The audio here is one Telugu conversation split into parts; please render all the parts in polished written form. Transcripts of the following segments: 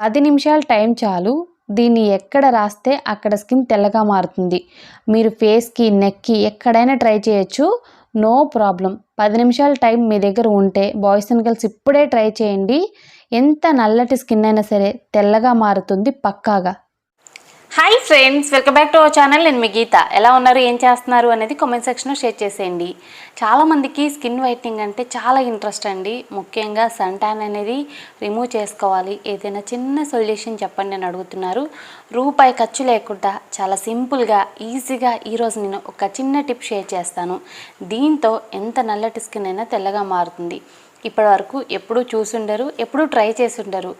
10 నిమిషాలు టైం చాలు. దీన్ని ఎక్కడ రాస్తే అక్కడ స్కిన్ తెల్లగా మారుతుంది. మీరు ఫేస్‌కి, నెక్‌కి ఎక్కడైనా ట్రై చేయొచ్చు. No problem. 10 నిమిషాల టైం మీ దగ్గర ఉంటే బాయ్స్ అండ్ గర్ల్స్ ఇప్పుడే ట్రై చేయండి. ఎంత నల్లటి స్కిన్ అయినా సరే తెల్లగా మారుతుంది పక్కాగా. Hi friends, welcome back to our channel. నేను మీ గీత. ఎలా ఉన్నారు, ఏం చేస్తున్నారు అనేది కామెంట్ సెక్షన్లో షేర్ చేసేయండి. చాలామందికి స్కిన్ వైట్నింగ్ అంటే చాలా ఇంట్రెస్ట్ అండి. ముఖ్యంగా సన్ ట్యాన్ అనేది రిమూవ్ చేసుకోవాలి, ఏదైనా చిన్న సొల్యూషన్ చెప్పండి అని అడుగుతున్నారు. రూపాయి ఖర్చు లేకుండా చాలా సింపుల్గా ఈజీగా ఈరోజు నేను ఒక చిన్న టిప్ షేర్ చేస్తాను. దీంతో ఎంత నల్లటి స్కిన్ అయినా తెల్లగా మారుతుంది. ఇప్పటి వరకు ఎప్పుడూ చూసుండరు, ఎప్పుడూ ట్రై చేసి ఉండరు.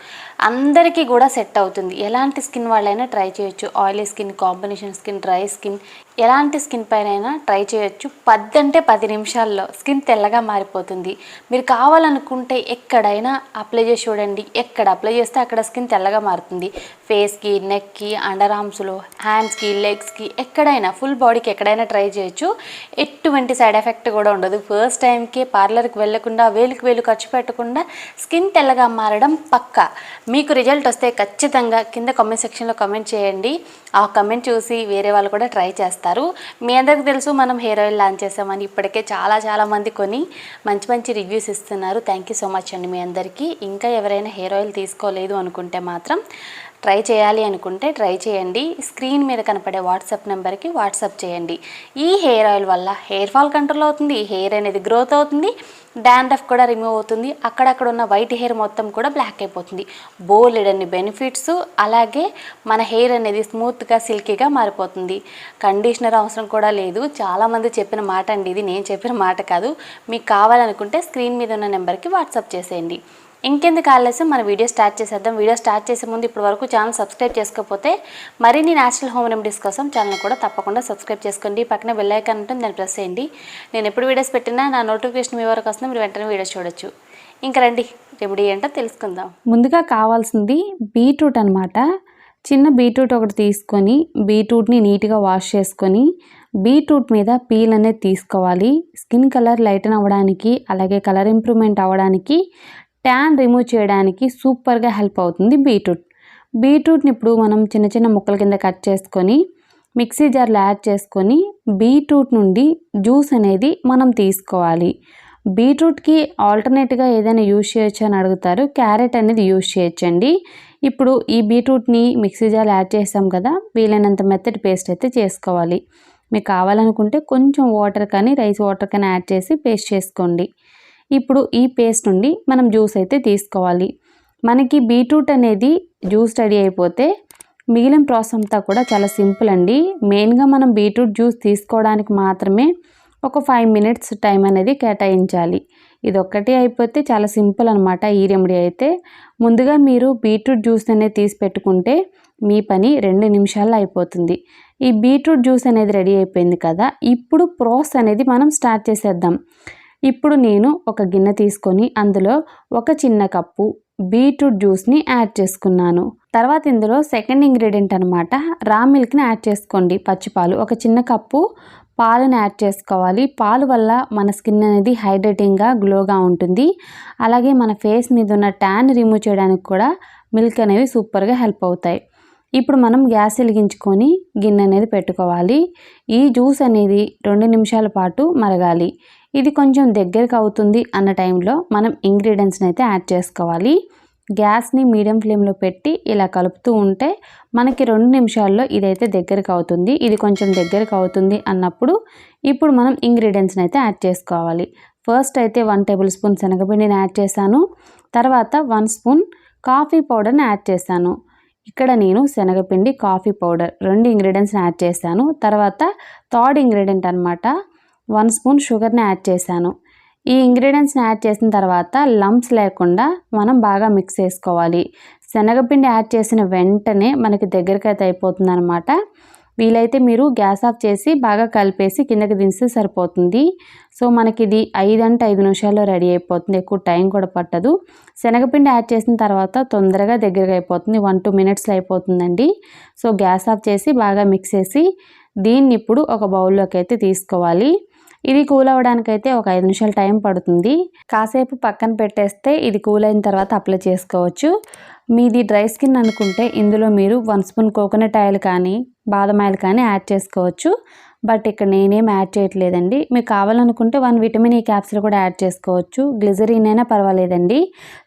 అందరికీ కూడా సెట్ అవుతుంది. ఎలాంటి స్కిన్ వాళ్ళైనా ట్రై చేయొచ్చు. Oily skin, combination skin, dry skin, ఎలాంటి స్కిన్ పైన ట్రై చేయొచ్చు. 10 అంటే 10 నిమిషాల్లో స్కిన్ తెల్లగా మారిపోతుంది. మీరు కావాలనుకుంటే ఎక్కడైనా అప్లై చేసి చూడండి. ఎక్కడ అప్లై చేస్తే అక్కడ స్కిన్ తెల్లగా మారుతుంది. ఫేస్కి, నెక్కి, అండర్ ఆర్మ్స్లో, హ్యాండ్స్కి, లెగ్స్కి, ఎక్కడైనా ఫుల్ బాడీకి ఎక్కడైనా ట్రై చేయొచ్చు. ఎటువంటి సైడ్ ఎఫెక్ట్ కూడా ఉండదు. ఫస్ట్ టైంకి పార్లర్కి వెళ్ళకుండా వేలు ఖర్చు పెట్టకుండా స్కిన్ తెల్లగా మారడం పక్కా. మీకు రిజల్ట్ వస్తే ఖచ్చితంగా కింద కామెంట్ సెక్షన్లో కామెంట్ చేయండి. ఆ కామెంట్ చూసి వేరే వాళ్ళు కూడా ట్రై చేస్తారు. మీ అందరికీ తెలుసు మనం హెయిర్ ఆయిల్ లాంచ్ చేసామని. ఇప్పటికే చాలా మంది కొని మంచి రివ్యూస్ ఇస్తున్నారు. థ్యాంక్ యూ సో మచ్ అండి మీ అందరికీ. ఇంకా ఎవరైనా హెయిర్ ఆయిల్ తీసుకోలేదు అనుకుంటే మాత్రం ట్రై చేయాలి అనుకుంటే ట్రై చేయండి. స్క్రీన్ మీద కనపడే వాట్సాప్ నెంబర్కి వాట్సాప్ చేయండి. ఈ హెయిర్ ఆయిల్ వల్ల హెయిర్ ఫాల్ కంట్రోల్ అవుతుంది, హెయిర్ అనేది గ్రోత్ అవుతుంది, డాండ్రఫ్ కూడా రిమూవ్ అవుతుంది, అక్కడక్కడ ఉన్న వైట్ హెయిర్ మొత్తం కూడా బ్లాక్ అయిపోతుంది. బోలెడన్ని బెనిఫిట్స్. అలాగే మన హెయిర్ అనేది స్మూత్గా, సిల్కీగా మారిపోతుంది. కండిషనర్ అవసరం కూడా లేదు. చాలామంది చెప్పిన మాట అండి ఇది, నేను చెప్పిన మాట కాదు. మీకు కావాలనుకుంటే స్క్రీన్ మీద ఉన్న నెంబర్కి వాట్సాప్ చేసేయండి. ఇంకెందుకు ఆలస్యం, మన వీడియో స్టార్ట్ చేసేద్దాం. వీడియో స్టార్ట్ చేసే ముందు ఇప్పటి వరకు ఛానల్ సబ్స్క్రైబ్ చేసుకోకపోతే మరిన్ని న్యాచురల్ హోమ్ రెమెడీస్ కోసం ఛానల్ కూడా తప్పకుండా సబ్స్క్రైబ్ చేసుకోండి. పక్కన బెల్ ఐకాన్ ఉంటుంది, దాన్ని ప్రెస్ చేయండి. నేను ఎప్పుడు వీడియోస్ పెట్టినా నా నోటిఫికేషన్ మీ వరకు వస్తుంది, మీరు వెంటనే వీడియోస్ చూడొచ్చు. ఇంకా రండి, రెమెడీ ఏంటో తెలుసుకుందాం. ముందుగా కావాల్సింది బీట్రూట్ అనమాట. చిన్న బీట్రూట్ ఒకటి తీసుకొని బీట్రూట్ని నీట్గా వాష్ చేసుకొని బీట్రూట్ మీద పీల్ అనేది తీసుకోవాలి. స్కిన్ కలర్ లైటన్ అవ్వడానికి, అలాగే కలర్ ఇంప్రూవ్మెంట్ అవ్వడానికి, ట్యాన్ రిమూవ్ చేయడానికి సూపర్గా హెల్ప్ అవుతుంది బీట్రూట్ని ఇప్పుడు మనం చిన్న ముక్కల కింద కట్ చేసుకొని మిక్సీ జార్లో యాడ్ చేసుకొని బీట్రూట్ నుండి జ్యూస్ అనేది మనం తీసుకోవాలి. బీట్రూట్కి ఆల్టర్నేట్గా ఏదైనా యూజ్ చేయొచ్చు అని అడుగుతారు. క్యారెట్ అనేది యూజ్ చేయొచ్చండి. ఇప్పుడు ఈ బీట్రూట్ని మిక్సీ జార్లో యాడ్ చేసాం కదా, వీలైనంత మెత్తటి పేస్ట్ అయితే చేసుకోవాలి. మీకు కావాలనుకుంటే కొంచెం వాటర్ కానీ రైస్ వాటర్ కానీ యాడ్ చేసి పేస్ట్ చేసుకోండి. ఇప్పుడు ఈ పేస్ట్ నుండి మనం జ్యూస్ అయితే తీసుకోవాలి. మనకి బీట్రూట్ అనేది జ్యూస్ రెడీ అయిపోతే మిగిలిన ప్రాసెస్ అంతా కూడా చాలా సింపుల్ అండి. మెయిన్గా మనం బీట్రూట్ జ్యూస్ తీసుకోవడానికి మాత్రమే ఒక 5 మినిట్స్ టైం అనేది కేటాయించాలి. ఇది ఒక్కటి అయిపోతే చాలా సింపుల్ అనమాట ఈ రెమెడీ అయితే. ముందుగా మీరు బీట్రూట్ జ్యూస్ అనేది తీసి పెట్టుకుంటే మీ పని 2 నిమిషాల్లో అయిపోతుంది. ఈ బీట్రూట్ జ్యూస్ అనేది రెడీ అయిపోయింది కదా, ఇప్పుడు ప్రాసెస్ అనేది మనం స్టార్ట్ చేసేద్దాం. ఇప్పుడు నేను ఒక గిన్నె తీసుకొని అందులో ఒక చిన్న కప్పు బీట్రూట్ జ్యూస్ని యాడ్ చేసుకున్నాను. తర్వాత ఇందులో సెకండ్ ఇంగ్రీడియంట్ అనమాట రా మిల్క్ని యాడ్ చేసుకోండి. పచ్చిపాలు ఒక చిన్న కప్పు పాలను యాడ్ చేసుకోవాలి. పాలు వల్ల మన స్కిన్ అనేది హైడ్రేటింగ్గా, గ్లోగా ఉంటుంది. అలాగే మన ఫేస్ మీద ఉన్న ట్యాన్ రిమూవ్ చేయడానికి కూడా మిల్క్ అనేవి సూపర్గా హెల్ప్ అవుతాయి. ఇప్పుడు మనం గ్యాస్ వెలిగించుకొని గిన్నె అనేది పెట్టుకోవాలి. ఈ జ్యూస్ అనేది 2 నిమిషాల పాటు మరగాలి. ఇది కొంచెం దగ్గరకు అవుతుంది అన్న టైంలో మనం ఇంగ్రీడియంట్స్ని అయితే యాడ్ చేసుకోవాలి. గ్యాస్ని మీడియం ఫ్లేమ్లో పెట్టి ఇలా కలుపుతూ ఉంటే మనకి 2 నిమిషాల్లో ఇదైతే దగ్గరకు అవుతుంది. ఇది కొంచెం దగ్గరకు అవుతుంది అన్నప్పుడు ఇప్పుడు మనం ఇంగ్రీడియంట్స్ని అయితే యాడ్ చేసుకోవాలి. ఫస్ట్ అయితే 1 టేబుల్ స్పూన్ శనగపిండిని యాడ్ చేశాను. తర్వాత 1 స్పూన్ కాఫీ పౌడర్ని యాడ్ చేశాను. ఇక్కడ నేను శనగపిండి, కాఫీ పౌడర్ 2 ఇంగ్రీడియంట్స్ని యాడ్ చేశాను. తర్వాత థర్డ్ ఇంగ్రీడియంట్ అనమాట 1 స్పూన్ షుగర్ని యాడ్ చేశాను. ఈ ఇంగ్రీడియంట్స్ని యాడ్ చేసిన తర్వాత లంప్స్ లేకుండా మనం బాగా మిక్స్ చేసుకోవాలి. శనగపిండి యాడ్ చేసిన వెంటనే మనకి దగ్గరికి అయితే అయిపోతుంది అనమాట. వీలైతే మీరు గ్యాస్ ఆఫ్ చేసి బాగా కలిపేసి కిందకి దించితే సరిపోతుంది. సో మనకి ఇది 5 అంటే 5 నిమిషాల్లో రెడీ అయిపోతుంది. ఎక్కువ టైం కూడా పట్టదు. శనగపిండి యాడ్ చేసిన తర్వాత తొందరగా దగ్గరగా అయిపోతుంది. 1-2 మినిట్స్లో అయిపోతుందండి. సో గ్యాస్ ఆఫ్ చేసి బాగా మిక్స్ చేసి దీన్ని ఇప్పుడు ఒక బౌల్లోకి అయితే తీసుకోవాలి. ఇది కూల్ అవ్వడానికైతే ఒక 5 నిమిషాలు టైం పడుతుంది. కాసేపు పక్కన పెట్టేస్తే ఇది కూల్ అయిన తర్వాత అప్లై చేసుకోవచ్చు. మీది డ్రై స్కిన్ అనుకుంటే ఇందులో మీరు 1 స్పూన్ కోకోనట్ ఆయిల్ కానీ బాదం ఆయిల్ కానీ యాడ్ చేసుకోవచ్చు. బట్ ఇక్కడ నేనేం యాడ్ చేయట్లేదండి. మీకు కావాలనుకుంటే 1 విటమిన్ ఈ క్యాప్సూల్ కూడా యాడ్ చేసుకోవచ్చు. గ్లిజరిన్ అయినా పర్వాలేదండి.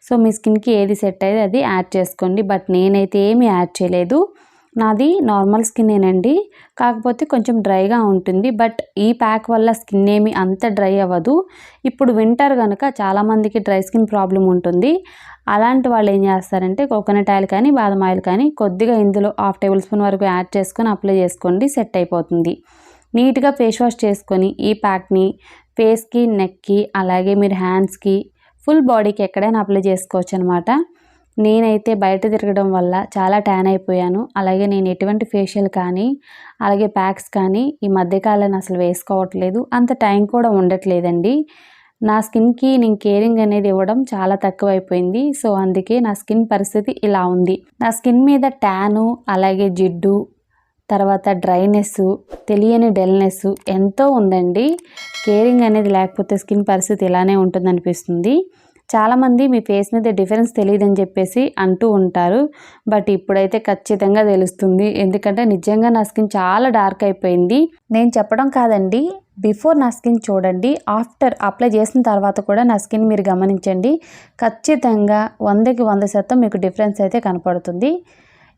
సో మీ స్కిన్కి ఏది సెట్ అయితే అది యాడ్ చేసుకోండి. బట్ నేనైతే ఏమీ యాడ్ చేయలేదు. నాది నార్మల్ స్కిన్నేనండి, కాకపోతే కొంచెం డ్రైగా ఉంటుంది. బట్ ఈ ప్యాక్ వల్ల స్కిన్ ఏమి అంత డ్రై అవ్వదు. ఇప్పుడు వింటర్ కనుక చాలామందికి డ్రై స్కిన్ ప్రాబ్లం ఉంటుంది. అలాంటి వాళ్ళు ఏం చేస్తారంటే కోకోనట్ ఆయిల్ కానీ బాదం ఆయిల్ కానీ కొద్దిగా ఇందులో 1/2 టేబుల్ స్పూన్ వరకు యాడ్ చేసుకొని అప్లై చేసుకోండి, సెట్ అయిపోతుంది. నీట్గా ఫేస్ వాష్ చేసుకొని ఈ ప్యాక్ని ఫేస్కి, నెక్కి, అలాగే మీరు హ్యాండ్స్కి, ఫుల్ బాడీకి ఎక్కడైనా అప్లై చేసుకోవచ్చు అనమాట. నేనైతే బయట తిరగడం వల్ల చాలా ట్యాన్ అయిపోయాను. అలాగే నేను ఎటువంటి ఫేషియల్ కానీ అలాగే ప్యాక్స్ కానీ ఈ మధ్యకాలం అసలు వేసుకోవట్లేదు. అంత టైం కూడా ఉండట్లేదండి. నా స్కిన్కి నేను కేరింగ్ అనేది ఇవ్వడం చాలా తక్కువైపోయింది. సో అందుకే నా స్కిన్ పరిస్థితి ఇలా ఉంది. నా స్కిన్ మీద ట్యాను, అలాగే జిడ్డు, తర్వాత డ్రైనెస్, తెలియని డల్నెస్ ఎంతో ఉందండి. కేరింగ్ అనేది లేకపోతే స్కిన్ పరిస్థితి ఇలానే ఉంటుందనిపిస్తుంది. చాలామంది మీ ఫేస్ మీద డిఫరెన్స్ తెలియదని చెప్పేసి అంటూ ఉంటారు. బట్ ఇప్పుడైతే ఖచ్చితంగా తెలుస్తుంది. ఎందుకంటే నిజంగా నా స్కిన్ చాలా డార్క్ అయిపోయింది. నేను చెప్పడం కాదండి, బిఫోర్ నా స్కిన్ చూడండి, ఆఫ్టర్ అప్లై చేసిన తర్వాత కూడా నా స్కిన్ మీరు గమనించండి. ఖచ్చితంగా 100కి 100% మీకు డిఫరెన్స్ అయితే కనపడుతుంది.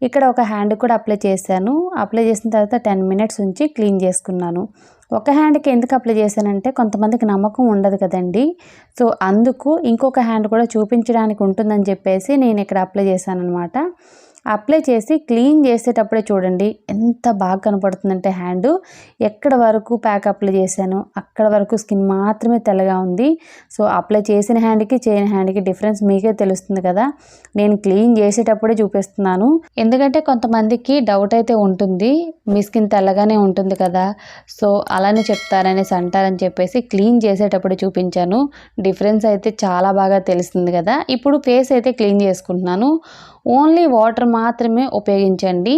ఇక్కడ ఒక హ్యాండ్ కూడా అప్లై చేశాను. అప్లై చేసిన తర్వాత 10 మినిట్స్ ఉంచి క్లీన్ చేసుకున్నాను. ఒక హ్యాండ్కి ఎందుకు అప్లై చేశానంటే కొంతమందికి నమ్మకం ఉండదు కదండి. సో అందుకు ఇంకొక హ్యాండ్ కూడా చూపించడానికి ఉంటుందని చెప్పేసి నేను ఇక్కడ అప్లై చేశాను అనమాట. అప్లై చేసి క్లీన్ చేసేటప్పుడే చూడండి ఎంత బాగా కనపడుతుందంటే హ్యాండ్. ఎక్కడ వరకు ప్యాక్ అప్లై చేశాను అక్కడ వరకు స్కిన్ మాత్రమే తెల్లగా ఉంది. సో అప్లై చేసిన హ్యాండ్కి చేయని హ్యాండ్కి డిఫరెన్స్ మీకే తెలుస్తుంది కదా. నేను క్లీన్ చేసేటప్పుడే చూపిస్తున్నాను. ఎందుకంటే కొంతమందికి డౌట్ అయితే ఉంటుంది, మీ స్కిన్ తెల్లగానే ఉంటుంది కదా, సో అలానే చెప్తారనేసి అంటారని చెప్పేసి క్లీన్ చేసేటప్పుడు చూపించాను. డిఫరెన్స్ అయితే చాలా బాగా తెలుస్తుంది కదా. ఇప్పుడు ఫేస్ అయితే క్లీన్ చేసుకుంటున్నాను. ఓన్లీ వాటర్ మాత్రమే ఉపయోగించండి.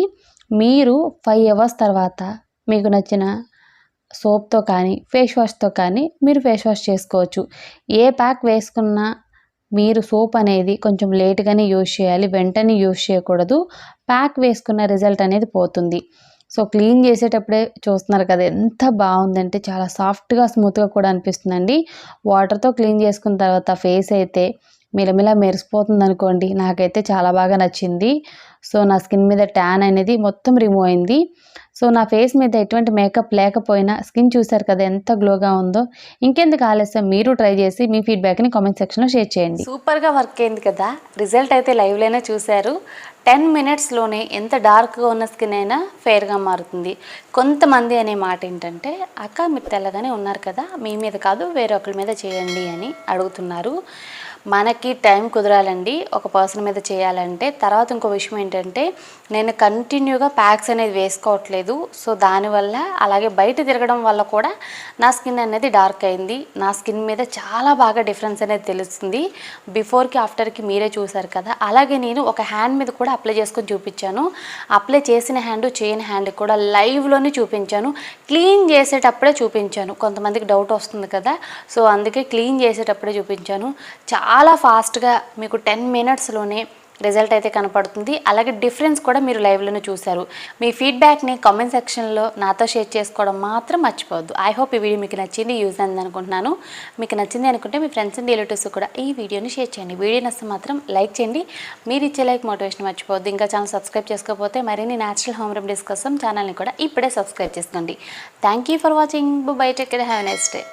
మీరు 5 అవర్స్ తర్వాత మీకు నచ్చిన సోప్తో కానీ ఫేస్ వాష్తో కానీ మీరు ఫేస్ వాష్ చేసుకోవచ్చు. ఏ ప్యాక్ వేసుకున్నా మీరు సోప్ అనేది కొంచెం లేట్గానే యూజ్ చేయాలి, వెంటనే యూజ్ చేయకూడదు. ప్యాక్ వేసుకున్న రిజల్ట్ అనేది పోతుంది. సో క్లీన్ చేసేటప్పుడే చూస్తున్నారు కదా ఎంత బాగుందంటే చాలా సాఫ్ట్గా స్మూత్గా కూడా అనిపిస్తుందండి. వాటర్తో క్లీన్ చేసుకున్న తర్వాత ఫేస్ అయితే మిలమిలా మెరిసిపోతుంది అనుకోండి. నాకైతే చాలా బాగా నచ్చింది. సో నా స్కిన్ మీద ట్యాన్ అనేది మొత్తం రిమూవ్ అయింది. సో నా ఫేస్ మీద ఎటువంటి మేకప్ లేకపోయినా స్కిన్ చూసారు కదా ఎంత గ్లోగా ఉందో. ఇంకెందుకు ఆలస్యం, మీరు ట్రై చేసి మీ ఫీడ్బ్యాక్ని కామెంట్ సెక్షన్లో షేర్ చేయండి. సూపర్గా వర్క్ అయింది కదా. రిజల్ట్ అయితే లైవ్లోనే చూశారు. 10 మినిట్స్లోనే ఎంత డార్క్గా ఉన్న స్కిన్ అయినా ఫెయిర్గా మారుతుంది. కొంతమంది అనే మాట ఏంటంటే, అక్క మీరు తెల్లగానే ఉన్నారు కదా, మీ మీద కాదు వేరే ఒకరి మీద చేయండి అని అడుగుతున్నారు. మనకి టైం కుదరాలండి ఒక పర్సన్ మీద చేయాలంటే. తర్వాత ఇంకో విషయం ఏంటంటే, నేను కంటిన్యూగా ప్యాక్స్ అనేది వేసుకోవట్లేదు. సో దానివల్ల అలాగే బయట తిరగడం వల్ల కూడా నా స్కిన్ అనేది డార్క్ అయింది. నా స్కిన్ మీద చాలా బాగా డిఫరెన్స్ అనేది తెలుస్తుంది. బిఫోర్కి ఆఫ్టర్కి మీరే చూసారు కదా. అలాగే నేను ఒక హ్యాండ్ మీద కూడా అప్లై చేసుకొని చూపించాను. అప్లై చేసిన హ్యాండ్ చేయని హ్యాండ్ కూడా లైవ్లోనే చూపించాను. క్లీన్ చేసేటప్పుడే చూపించాను. కొంతమందికి డౌట్ వస్తుంది కదా, సో అందుకే క్లీన్ చేసేటప్పుడే చూపించాను. చాలా ఫాస్ట్గా మీకు 10 మినిట్స్లోనే రిజల్ట్ అయితే కనపడుతుంది. అలాగే డిఫరెన్స్ కూడా మీరు లైవ్లోనే చూశారు. మీ ఫీడ్బ్యాక్ని కామెంట్ సెక్షన్లో నాతో షేర్ చేసుకోవడం మాత్రం మర్చిపోవద్దు. ఐ హోప్ ఈ వీడియో మీకు నచ్చింది, యూజ్ అయింది అనుకుంటున్నాను. మీకు నచ్చింది అనుకుంటే మీ ఫ్రెండ్స్ అండ్ రిలేటివ్స్ కూడా ఈ వీడియోని షేర్ చేయండి. వీడియో నచ్చితే మాత్రం లైక్ చేయండి. మీరు ఇచ్చే లైక్ మోటివేషన్ మర్చిపోవద్దు. ఇంకా ఛానల్ సబ్స్క్రైబ్ చేసుకోకపోతే మరిన్ని న్యాచురల్ హోమ్ రెమెడీస్ కోసం ఛానల్ని కూడా ఇప్పుడే సబ్స్క్రైబ్ చేసుకోండి. Thank you for watching. By, take care, have a nice day.